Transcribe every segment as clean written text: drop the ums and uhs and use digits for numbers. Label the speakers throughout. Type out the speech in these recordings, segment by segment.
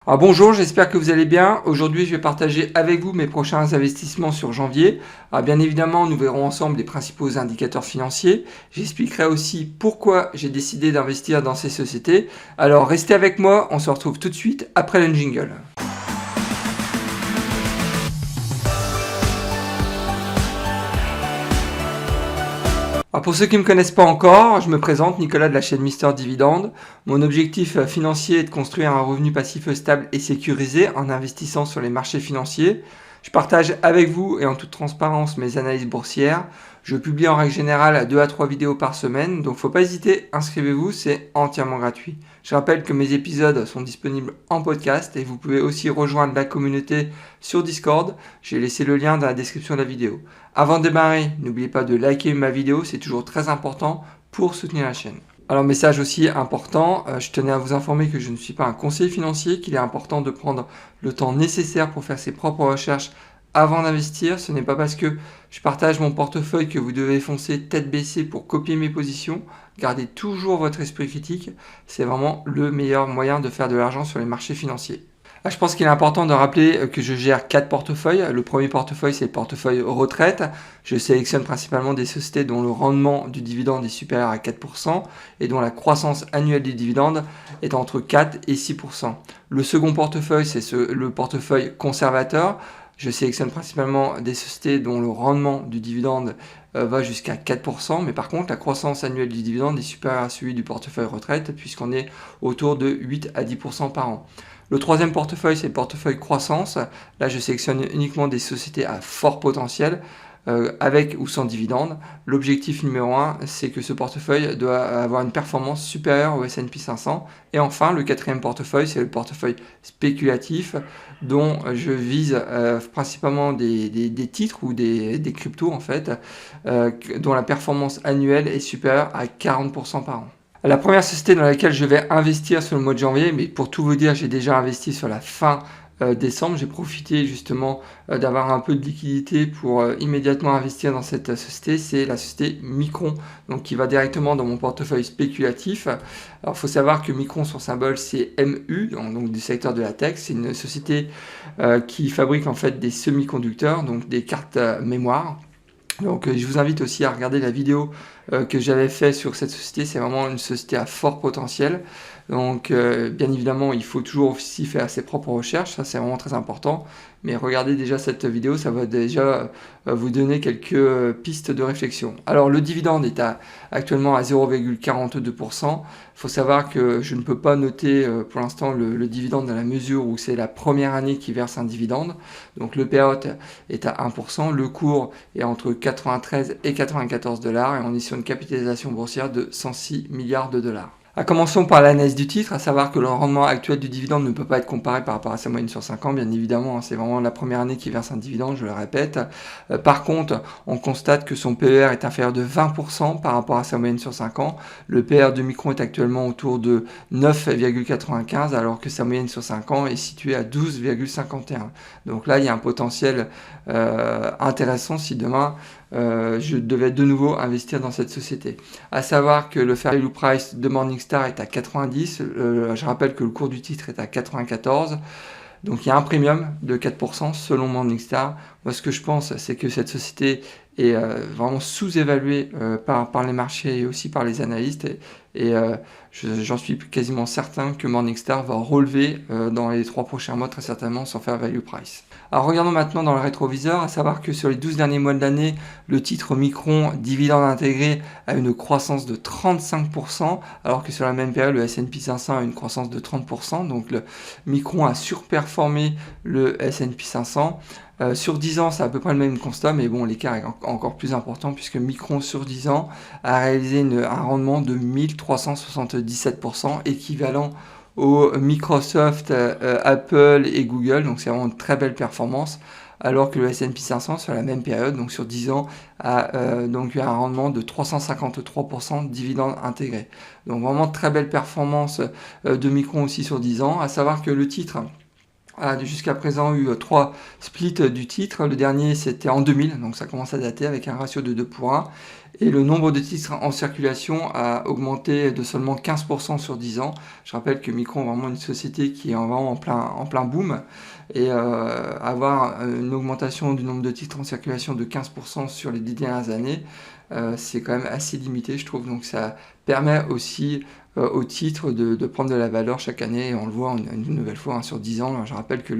Speaker 1: Alors bonjour, j'espère que vous allez bien. Aujourd'hui, je vais partager avec vous mes prochains investissements sur janvier. Alors bien évidemment, nous verrons ensemble les principaux indicateurs financiers. J'expliquerai aussi pourquoi j'ai décidé d'investir dans ces sociétés. Alors restez avec moi, on se retrouve tout de suite après le jingle. Alors pour ceux qui ne me connaissent pas encore, je me présente, Nicolas de la chaîne Mister Dividende. Mon objectif financier est de construire un revenu passif stable et sécurisé en investissant sur les marchés financiers. Je partage avec vous et en toute transparence mes analyses boursières. Je publie en règle générale 2 à 3 vidéos par semaine, donc faut pas hésiter, inscrivez-vous, c'est entièrement gratuit. Je rappelle que mes épisodes sont disponibles en podcast et vous pouvez aussi rejoindre la communauté sur Discord. J'ai laissé le lien dans la description de la vidéo. Avant de démarrer, n'oubliez pas de liker ma vidéo, c'est toujours très important pour soutenir la chaîne. Alors message aussi important, je tenais à vous informer que je ne suis pas un conseiller financier, qu'il est important de prendre le temps nécessaire pour faire ses propres recherches avant d'investir. Ce n'est pas parce que je partage mon portefeuille que vous devez foncer tête baissée pour copier mes positions. Gardez toujours votre esprit critique, c'est vraiment le meilleur moyen de faire de l'argent sur les marchés financiers. Je pense qu'il est important de rappeler que je gère 4 portefeuilles. Le premier portefeuille, c'est le portefeuille retraite. Je sélectionne principalement des sociétés dont le rendement du dividende est supérieur à 4% et dont la croissance annuelle du dividende est entre 4 et 6%. Le second portefeuille, c'est le portefeuille conservateur. Je sélectionne principalement des sociétés dont le rendement du dividende va jusqu'à 4%, mais par contre la croissance annuelle du dividende est supérieure à celui du portefeuille retraite puisqu'on est autour de 8 à 10% par an. Le troisième portefeuille, c'est le portefeuille croissance. Là, je sélectionne uniquement des sociétés à fort potentiel, avec ou sans dividende. L'objectif numéro 1, c'est que ce portefeuille doit avoir une performance supérieure au S&P 500. Et enfin, le quatrième portefeuille, c'est le portefeuille spéculatif, dont je vise principalement des titres ou des cryptos, en fait, dont la performance annuelle est supérieure à 40% par an. La première société dans laquelle je vais investir sur le mois de janvier, mais pour tout vous dire, j'ai déjà investi sur la fin décembre. J'ai profité justement d'avoir un peu de liquidité pour immédiatement investir dans cette société. C'est la société Micron, donc qui va directement dans mon portefeuille spéculatif. Alors, il faut savoir que Micron, son symbole, c'est MU, donc du secteur de la tech. C'est une société qui fabrique en fait des semi-conducteurs, donc des cartes mémoire. Donc je vous invite aussi à regarder la vidéo que j'avais fait sur cette société. C'est vraiment une société à fort potentiel. Donc bien évidemment, il faut toujours aussi faire ses propres recherches. Ça, c'est vraiment très important. Mais regardez déjà cette vidéo, ça va déjà vous donner quelques pistes de réflexion. Alors le dividende est actuellement à 0,42%. Il faut savoir que je ne peux pas noter pour l'instant le dividende dans la mesure où c'est la première année qui verse un dividende. Donc le payout est à 1%. Le cours est entre 93 et 94 dollars et on est sur une capitalisation boursière de 106 milliards de dollars. Commençons par l'analyse du titre, à savoir que le rendement actuel du dividende ne peut pas être comparé par rapport à sa moyenne sur 5 ans, bien évidemment, c'est vraiment la première année qui verse un dividende, je le répète. Par contre, on constate que son PER est inférieur de 20% par rapport à sa moyenne sur 5 ans. Le PER de Micron est actuellement autour de 9,95 alors que sa moyenne sur 5 ans est située à 12,51. Donc là, il y a un potentiel intéressant si demain je devais de nouveau investir dans cette société. À savoir que le fair value price de Morningstar est à 90, je rappelle que le cours du titre est à 94, donc il y a un premium de 4% selon Morningstar. Moi ce que je pense, c'est que cette société est vraiment sous-évaluée par les marchés et aussi par les analystes et j'en suis quasiment certain que Morningstar va relever dans les 3 prochains mois très certainement son fair value price. Alors regardons maintenant dans le rétroviseur, à savoir que sur les 12 derniers mois de l'année, le titre Micron dividende intégré a une croissance de 35%, alors que sur la même période, le S&P 500 a une croissance de 30%, donc le Micron a surperformé le S&P 500. Sur 10 ans, c'est à peu près le même constat, mais bon, l'écart est encore plus important puisque Micron sur 10 ans a réalisé un rendement de 1377%, équivalent au Microsoft, Apple et Google, donc c'est vraiment une très belle performance, alors que le S&P 500 sur la même période, donc sur 10 ans, a donc eu un rendement de 353% de dividendes intégrés. Donc vraiment très belle performance de Micron aussi sur 10 ans, à savoir que le titre a jusqu'à présent eu 3 splits du titre. Le dernier, c'était en 2000, donc ça commence à dater avec un ratio de 2 pour 1. Et le nombre de titres en circulation a augmenté de seulement 15% sur 10 ans. Je rappelle que Micron est vraiment une société qui est vraiment en plein boom. Et avoir une augmentation du nombre de titres en circulation de 15% sur les 10 dernières années, c'est quand même assez limité, je trouve. Donc ça permet aussi au titre de prendre de la valeur chaque année. Et on le voit une nouvelle fois sur 10 ans. Je rappelle que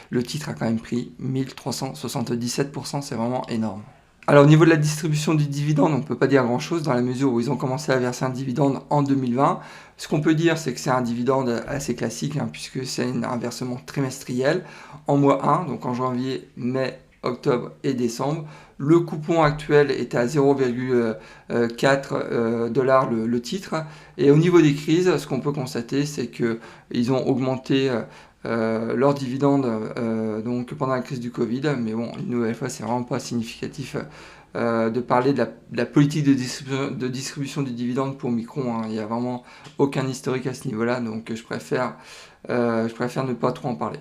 Speaker 1: le titre a quand même pris 1377%, c'est vraiment énorme. Alors au niveau de la distribution du dividende, on ne peut pas dire grand-chose dans la mesure où ils ont commencé à verser un dividende en 2020. Ce qu'on peut dire, c'est que c'est un dividende assez classique, puisque c'est un versement trimestriel en mois 1, donc en janvier, mai, octobre et décembre. Le coupon actuel était à 0,4 dollars le titre. Et au niveau des crises, ce qu'on peut constater, c'est qu'ils ont augmenté leurs dividendes donc pendant la crise du Covid, mais bon, une nouvelle fois, c'est vraiment pas significatif de parler de la politique de distribution du dividende pour Micron. Il n'y a vraiment aucun historique à ce niveau-là, donc je préfère ne pas trop en parler.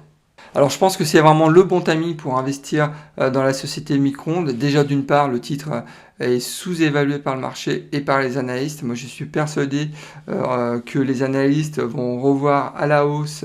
Speaker 1: Alors je pense que c'est vraiment le bon timing pour investir dans la société Micron. Déjà d'une part, le titre est sous-évalué par le marché et par les analystes. Moi je suis persuadé que les analystes vont revoir à la hausse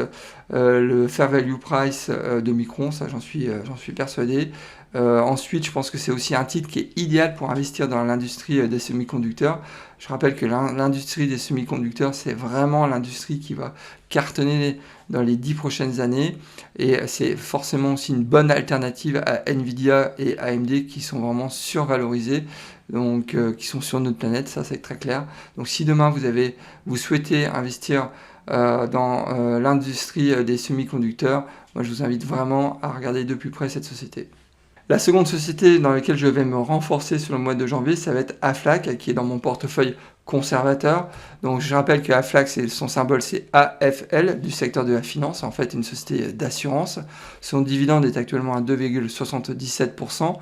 Speaker 1: le fair value price de Micron, ça j'en suis persuadé. Ensuite, je pense que c'est aussi un titre qui est idéal pour investir dans l'industrie des semi-conducteurs. Je rappelle que l'industrie des semi-conducteurs, c'est vraiment l'industrie qui va cartonner dans les 10 prochaines années. Et c'est forcément aussi une bonne alternative à Nvidia et AMD qui sont vraiment survalorisés, donc qui sont sur notre planète, ça c'est très clair. Donc si demain vous souhaitez investir dans l'industrie des semi-conducteurs, moi je vous invite vraiment à regarder de plus près cette société. La seconde société dans laquelle je vais me renforcer sur le mois de janvier, ça va être Aflac, qui est dans mon portefeuille conservateur. Donc je rappelle que Aflac, son symbole c'est AFL, du secteur de la finance, en fait une société d'assurance. Son dividende est actuellement à 2,77%.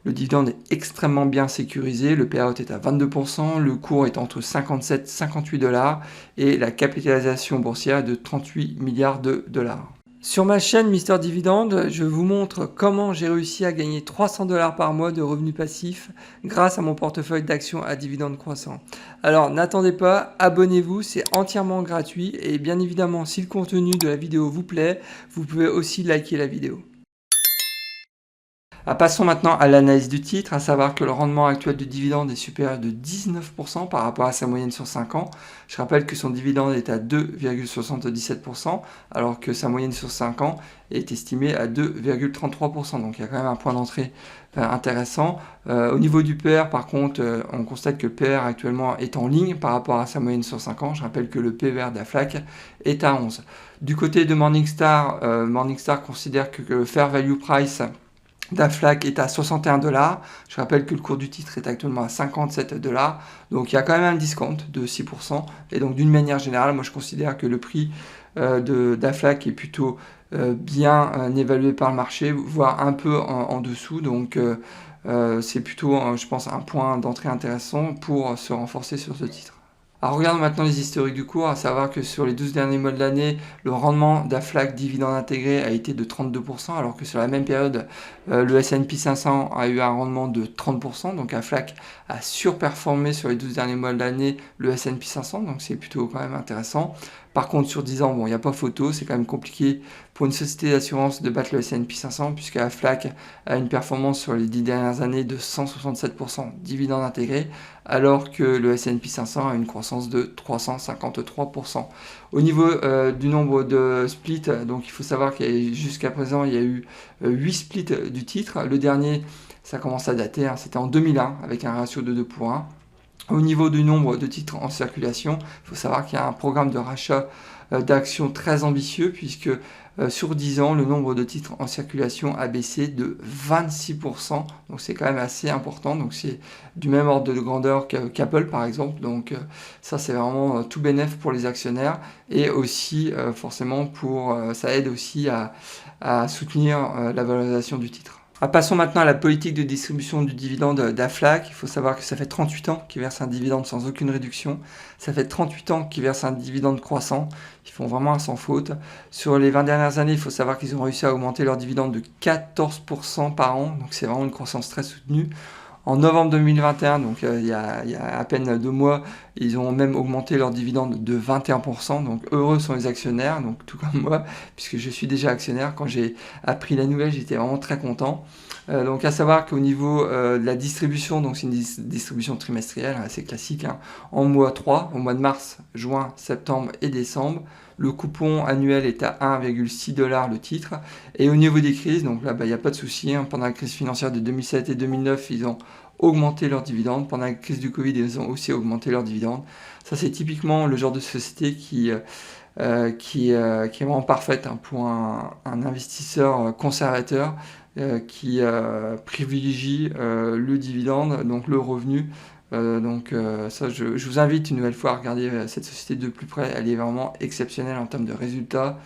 Speaker 1: Le dividende est extrêmement bien sécurisé, le payout est à 22%, le cours est entre 57 et 58 dollars et la capitalisation boursière est de 38 milliards de dollars. Sur ma chaîne Mister Dividende, je vous montre comment j'ai réussi à gagner 300 dollars par mois de revenus passifs grâce à mon portefeuille d'actions à dividendes croissants. Alors n'attendez pas, abonnez-vous, c'est entièrement gratuit et bien évidemment si le contenu de la vidéo vous plaît, vous pouvez aussi liker la vidéo. Passons maintenant à l'analyse du titre, à savoir que le rendement actuel du dividende est supérieur de 19% par rapport à sa moyenne sur 5 ans. Je rappelle que son dividende est à 2,77%, alors que sa moyenne sur 5 ans est estimée à 2,33%. Donc il y a quand même un point d'entrée intéressant. Au niveau du PR, par contre, on constate que le PR actuellement est en ligne par rapport à sa moyenne sur 5 ans. Je rappelle que le PER d'Aflac est à 11. Du côté de Morningstar, Morningstar considère que le fair value price d'Aflac est à 61 dollars. Je rappelle que le cours du titre est actuellement à 57 dollars. Donc il y a quand même un discount de 6%. Et donc d'une manière générale, moi je considère que le prix d'Aflac est plutôt bien évalué par le marché, voire un peu en dessous. Donc c'est plutôt, je pense, un point d'entrée intéressant pour se renforcer sur ce titre. Alors regardons maintenant les historiques du cours, à savoir que sur les 12 derniers mois de l'année, le rendement d'Aflac dividende intégré a été de 32%, alors que sur la même période, le S&P 500 a eu un rendement de 30%, donc Aflac a surperformé sur les 12 derniers mois de l'année le S&P 500, donc c'est plutôt quand même intéressant. Par contre, sur 10 ans, bon, il n'y a pas photo, c'est quand même compliqué pour une société d'assurance de battre le S&P 500, puisque Aflac a une performance sur les 10 dernières années de 167% dividende intégré, alors que le S&P 500 a une croissance de 353%. Au niveau du nombre de splits, donc il faut savoir qu'il jusqu'à présent, il y a eu 8 splits du titre. Le dernier, ça commence à dater, c'était en 2001, avec un ratio de 2 pour 1. Au niveau du nombre de titres en circulation, il faut savoir qu'il y a un programme de rachat d'actions très ambitieux, puisque sur 10 ans, le nombre de titres en circulation a baissé de 26%. Donc c'est quand même assez important. Donc c'est du même ordre de grandeur qu'Apple par exemple. Donc ça c'est vraiment tout bénef pour les actionnaires. Et aussi forcément ça aide aussi à soutenir la valorisation du titre. Passons maintenant à la politique de distribution du dividende d'Aflac. Il faut savoir que ça fait 38 ans qu'ils versent un dividende sans aucune réduction. Ça fait 38 ans qu'ils versent un dividende croissant. Ils font vraiment un sans faute. Sur les 20 dernières années, il faut savoir qu'ils ont réussi à augmenter leur dividende de 14% par an. Donc c'est vraiment une croissance très soutenue. En novembre 2021, donc il y a à peine 2 mois, ils ont même augmenté leur dividende de 21%. Donc heureux sont les actionnaires, donc tout comme moi, puisque je suis déjà actionnaire. Quand j'ai appris la nouvelle, j'étais vraiment très content. Donc à savoir qu'au niveau de la distribution, donc c'est une distribution trimestrielle assez classique, hein, en mois 3, au mois de mars, juin, septembre et décembre. Le coupon annuel est à 1,6 $ le titre. Et au niveau des crises, donc là, il n'y a pas de souci, hein. Pendant la crise financière de 2007 et 2009, ils ont augmenté leurs dividendes. Pendant la crise du Covid, ils ont aussi augmenté leurs dividendes. Ça, c'est typiquement le genre de société qui est vraiment parfaite, hein, pour un investisseur conservateur qui privilégie le dividende, donc le revenu. Ça, je vous invite une nouvelle fois à regarder cette société de plus près. Elle est vraiment exceptionnelle en termes de résultats.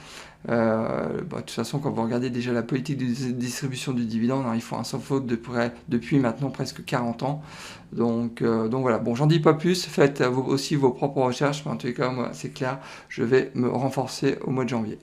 Speaker 1: De toute façon, quand vous regardez déjà la politique de distribution du dividende, hein, ils font un sans faute depuis maintenant presque 40 ans. Donc voilà, bon, j'en dis pas plus, faites aussi vos propres recherches, mais en tous les cas, moi, c'est clair, je vais me renforcer au mois de janvier.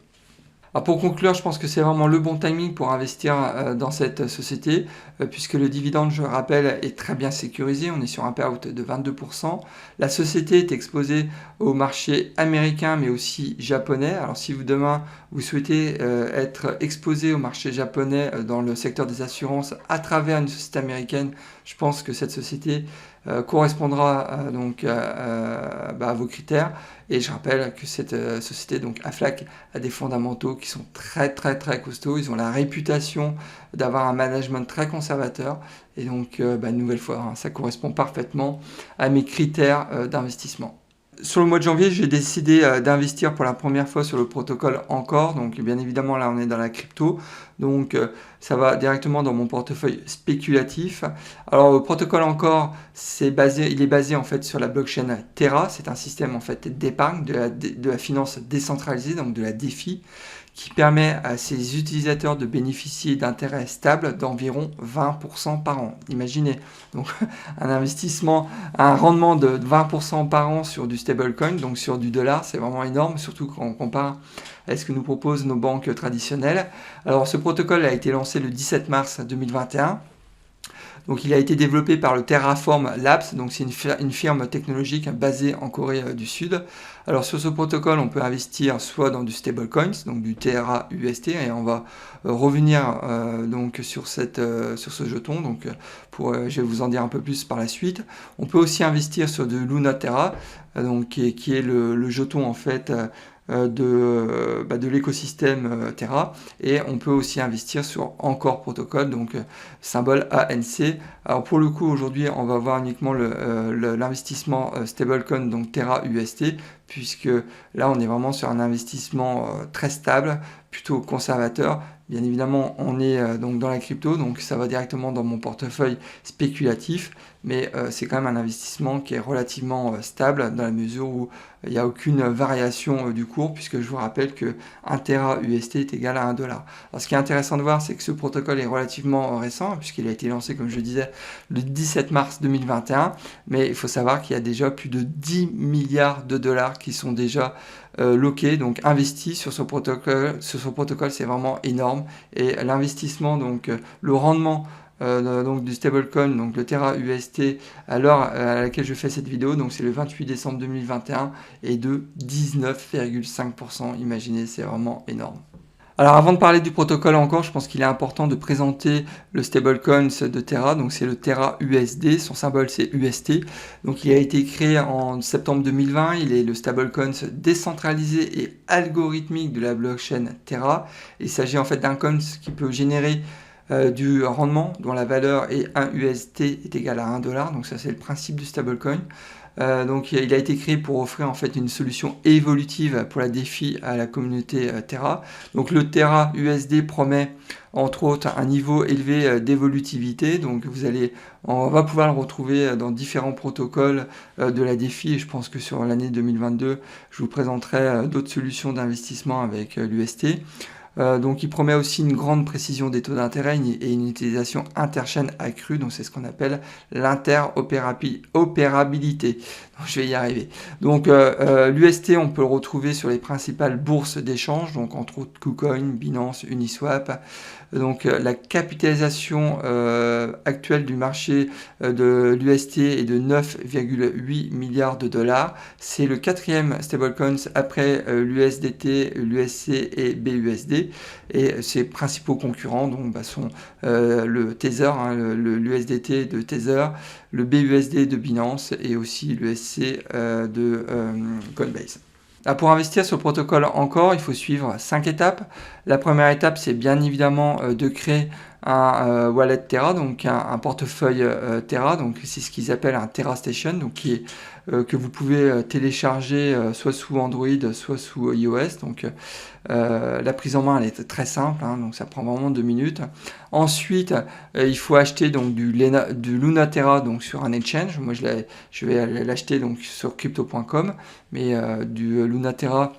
Speaker 1: Alors pour conclure, je pense que c'est vraiment le bon timing pour investir dans cette société, puisque le dividende, je rappelle, est très bien sécurisé. On est sur un payout de 22%. La société est exposée au marché américain, mais aussi japonais. Alors si demain, vous souhaitez être exposé au marché japonais dans le secteur des assurances à travers une société américaine, je pense que cette société correspondra à vos critères. Et je rappelle que cette société, donc Aflac, a des fondamentaux qui sont très très très costauds. Ils ont la réputation d'avoir un management très conservateur. Et donc, une nouvelle fois, hein, ça correspond parfaitement à mes critères d'investissement. Sur le mois de janvier, j'ai décidé d'investir pour la première fois sur le protocole Encore. Donc, bien évidemment, là, on est dans la crypto. Donc, ça va directement dans mon portefeuille spéculatif. Alors, le protocole Encore, il est basé en fait sur la blockchain Terra. C'est un système en fait d'épargne, de la finance décentralisée, donc de la DeFi, qui permet à ses utilisateurs de bénéficier d'intérêts stables d'environ 20% par an. Imaginez, donc un investissement, un rendement de 20% par an sur du stablecoin, donc sur du dollar, c'est vraiment énorme, surtout quand on compare à ce que nous proposent nos banques traditionnelles. Alors ce protocole a été lancé le 17 mars 2021. Donc, il a été développé par le Terraform Labs, donc c'est une firme technologique basée en Corée du Sud. Alors sur ce protocole, on peut investir soit dans du stablecoins, donc du Terra UST, et on va revenir donc sur ce jeton. Donc je vais vous en dire un peu plus par la suite. On peut aussi investir sur de Luna Terra, donc qui est le jeton en fait de l'écosystème Terra, et on peut aussi investir sur Encore Protocol, donc symbole ANC. Alors pour le coup, aujourd'hui, on va voir uniquement l'investissement stablecoin, donc Terra UST, puisque là, on est vraiment sur un investissement très stable, plutôt conservateur. Bien évidemment, on est donc dans la crypto, donc ça va directement dans mon portefeuille spéculatif, mais c'est quand même un investissement qui est relativement stable dans la mesure où il n'y a aucune variation du cours, puisque je vous rappelle que 1 Terra UST est égal à 1 $. Alors, ce qui est intéressant de voir, c'est que ce protocole est relativement récent, puisqu'il a été lancé, comme je disais, le 17 mars 2021, mais il faut savoir qu'il y a déjà plus de 10 milliards de dollars qui sont déjà loqués, donc investis sur ce protocole. Sur ce protocole, c'est vraiment énorme, et l'investissement, donc le rendement donc du stablecoin, donc le Terra UST, à l'heure à laquelle je fais cette vidéo, donc c'est le 28 décembre 2021, et de 19,5%. Imaginez, c'est vraiment énorme. Alors avant de parler du protocole Encore, je pense qu'il est important de présenter le stablecoin de Terra, donc c'est le Terra USD, son symbole c'est UST. Donc il a été créé en septembre 2020, il est le stablecoin décentralisé et algorithmique de la blockchain Terra. Il s'agit en fait d'un coin qui peut générer du rendement dont la valeur est 1 UST est égal à 1 $, donc ça c'est le principe du stablecoin. Donc il a été créé pour offrir en fait une solution évolutive pour la défi à la communauté Terra. Donc le Terra USD promet entre autres un niveau élevé d'évolutivité. Donc on va pouvoir le retrouver dans différents protocoles de la défi, et je pense que sur l'année 2022, je vous présenterai d'autres solutions d'investissement avec l'UST. Donc il promet aussi une grande précision des taux d'intérêt et une utilisation interchaîne accrue, donc c'est ce qu'on appelle l'interopérabilité. Donc je vais y arriver. Donc l'UST, on peut le retrouver sur les principales bourses d'échange, donc entre autres KuCoin, Binance, Uniswap. Donc la capitalisation actuelle du marché de l'UST est de 9,8 milliards de dollars. C'est le quatrième stablecoin après l'USDT, l'USC et BUSD. Et ses principaux concurrents donc, sont le Tether, l'USDT de Tether, le BUSD de Binance et aussi l'USC de Coinbase. Pour investir sur le protocole Encore, il faut suivre 5 étapes. La première étape, c'est bien évidemment de créer un wallet Terra, donc un portefeuille Terra, donc c'est ce qu'ils appellent un Terra Station, donc qui est que vous pouvez télécharger soit sous Android, soit sous iOS. Donc la prise en main elle est très simple, donc ça prend vraiment 2 minutes. Ensuite, il faut acheter donc du Luna Terra donc sur un exchange. Moi je vais l'acheter donc sur crypto.com, mais du Luna Terra,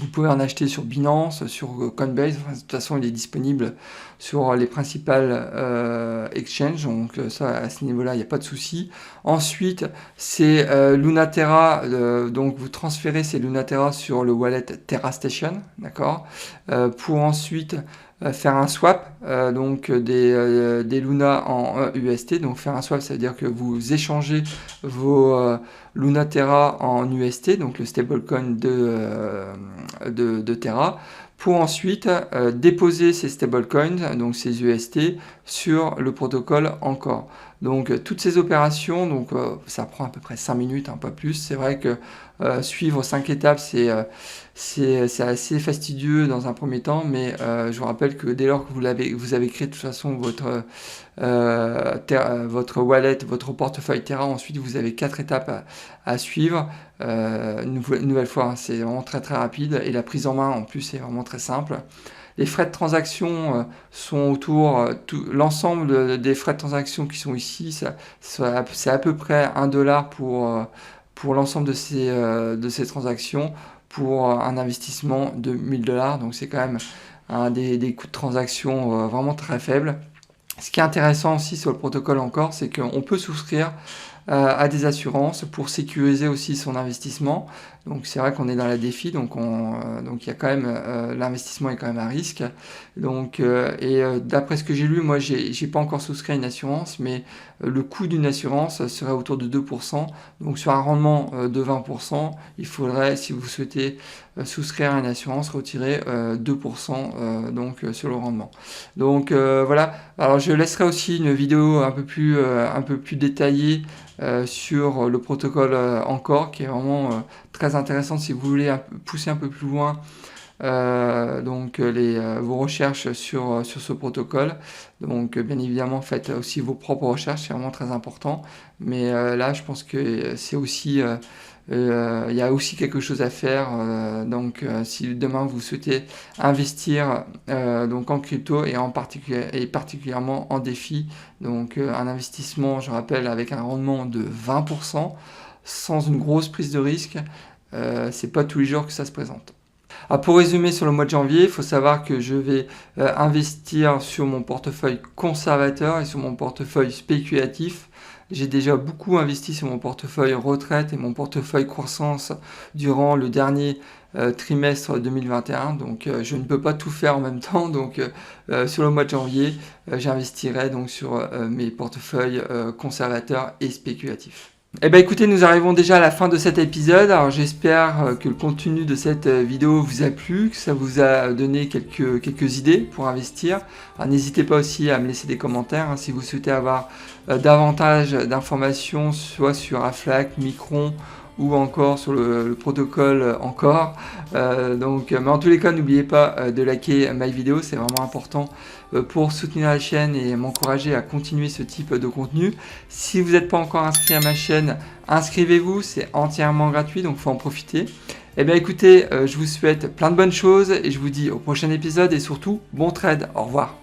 Speaker 1: vous pouvez en acheter sur Binance, sur Coinbase. Enfin, de toute façon, il est disponible sur les principales exchanges. Donc ça, à ce niveau-là, il n'y a pas de souci. Ensuite, c'est Luna Terra. Donc vous transférez ces Luna Terra sur le wallet Terra Station, d'accord, pour ensuite faire un swap donc des Luna en UST. Donc faire un swap, ça veut dire que vous échangez vos Luna Terra en UST, donc le stablecoin de Terra, pour ensuite déposer ces stablecoins, donc ces UST, sur le protocole Encore. Donc toutes ces opérations, donc ça prend à peu près 5 minutes, pas plus. C'est vrai que suivre 5 étapes, c'est assez fastidieux dans un premier temps, mais je vous rappelle que dès lors que vous avez créé de toute façon votre wallet, votre portefeuille Terra, ensuite vous avez 4 étapes à suivre. Une nouvelle fois, c'est vraiment très très rapide, et la prise en main en plus c'est vraiment très simple. Les frais de transaction sont autour, l'ensemble des frais de transaction qui sont ici, c'est à peu près $1 pour l'ensemble de ces transactions, pour un investissement de $1000. Donc c'est quand même des coûts de transaction vraiment très faibles. Ce qui est intéressant aussi sur le protocole Encore, c'est qu'on peut souscrire à des assurances pour sécuriser aussi son investissement. Donc c'est vrai qu'on est dans la défi, donc il y a quand même l'investissement est quand même à risque. Donc d'après ce que j'ai lu, moi j'ai pas encore souscrit à une assurance, mais le coût d'une assurance serait autour de 2%. Donc sur un rendement de 20%, il faudrait, si vous souhaitez souscrire à une assurance, retirer 2% donc sur le rendement. Donc voilà. Alors je laisserai aussi une vidéo un peu plus détaillée sur le protocole Encore, qui est vraiment très intéressante si vous voulez pousser un peu plus loin vos recherches sur ce protocole. Donc bien évidemment, faites aussi vos propres recherches, c'est vraiment très important. Mais là, je pense que c'est aussi il y a aussi quelque chose à faire. Donc si demain vous souhaitez investir donc en crypto et particulièrement en défi, donc un investissement, je rappelle, avec un rendement de 20% sans une grosse prise de risque, c'est pas tous les jours que ça se présente. Pour résumer sur le mois de janvier, il faut savoir que je vais investir sur mon portefeuille conservateur et sur mon portefeuille spéculatif. J'ai déjà beaucoup investi sur mon portefeuille retraite et mon portefeuille croissance durant le dernier trimestre 2021. Donc je ne peux pas tout faire en même temps. Donc sur le mois de janvier, j'investirai donc sur mes portefeuilles conservateurs et spéculatifs. Eh bien écoutez, nous arrivons déjà à la fin de cet épisode. Alors j'espère que le contenu de cette vidéo vous a plu, que ça vous a donné quelques idées pour investir. Alors n'hésitez pas aussi à me laisser des commentaires si vous souhaitez avoir davantage d'informations, soit sur Aflac, Micron ou encore sur le protocole Encore. Mais en tous les cas, n'oubliez pas de liker ma vidéo, c'est vraiment important pour soutenir la chaîne et m'encourager à continuer ce type de contenu. Si vous n'êtes pas encore inscrit à ma chaîne, inscrivez-vous, c'est entièrement gratuit, donc il faut en profiter. Eh bien écoutez, je vous souhaite plein de bonnes choses et je vous dis au prochain épisode et surtout, bon trade, au revoir.